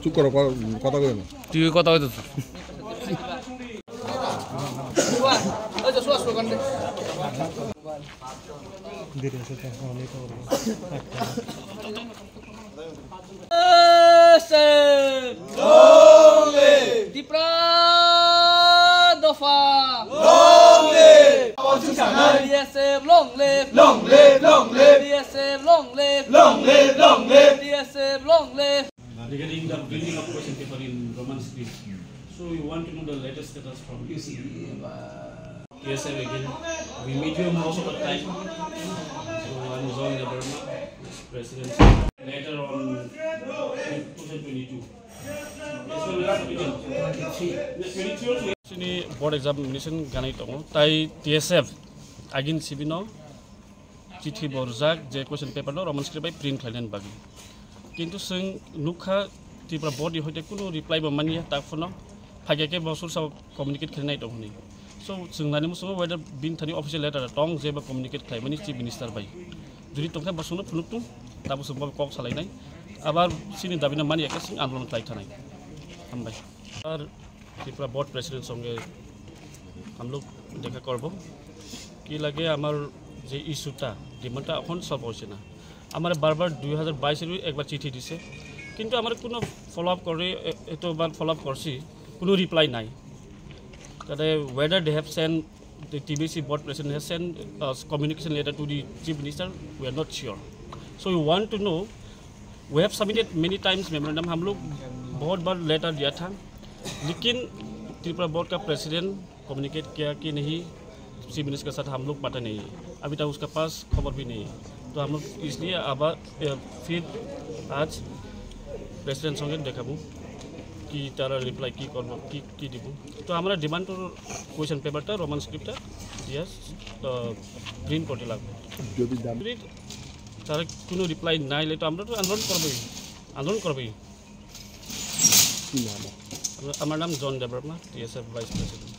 চুপ করো কথা কই না তুই কথা কইতেছ Long live, long live, long live. DSF, long live, long live, long live. DSF, long live. Regarding the building of question paper in Roman script, so you want to know the latest status from DSF again. We meet you most of the time. So I'm John Deberma, President. Later on 2022. Sini board examination ganai tongo. Tai DSF agin sibino चिठी बरजाक जे question paper Roman script by print खालायनानै बागि किन्तु जों नुखा तिब्रा बडि हयते कुनु रिप्लाइ बमानिया ताफोनो फागेके बसुर साव कम्युनिकेट खालायनाय दं हनै सो जोंनानि मुसो वेदार बिन थानि अफिसियेल लेटार दं जेबो कम्युनिकेट खालायमानि चिफ मिनिस्टार बाय जुदि तंखा बसुनो फुनुकतु ताबो जों कक सालायनाय आबार सिनि दाबिना मानि एके सिं आन्दोलन खालाय थानाय हामबाय और त्रिपुरा बोर्ड प्रेसिडेंट संगे हम लोग देखा करब कि लगे आमार जे इशूटा डिमांडा এখন সলভ হৈছে না আমার বারবার 2022 এর একবার চিঠি দিছে কিন্তু আমার কোনো ফলো আপ করে এতবার ফলো আপ করছি কোনো রিপ্লাই নাই তাতে whether they have sent the TBC board president has sent communication letter to the chief minister we are not sure so we want to know we have submitted many times memorandum हम लोग बहुत बार letter दिया था लेकिन Tripura board का president communicate किया कि नहीं चीफ मिनिस्टर के साथ हम लोग पता नहीं है अभी तक उसका पास खबर भी नहीं है तो हम लोग इसलिए अब फिर आज प्रेसिडेंट संगे देखाबो कि तारा रिप्लाई की करब की দিব तो हमारा डिमांड तो क्वेश्चन पेपरটা रोमान स्क्रिप्टটা यस प्रिंट করতে লাগবে যদি তারা কোনো রিপ্লাই নাই ले तो আমরা তো আন্দোলন করবই কি নাম আমার নাম জন দেববর্মা টিএসএফ ভাইস প্রেসিডেন্ট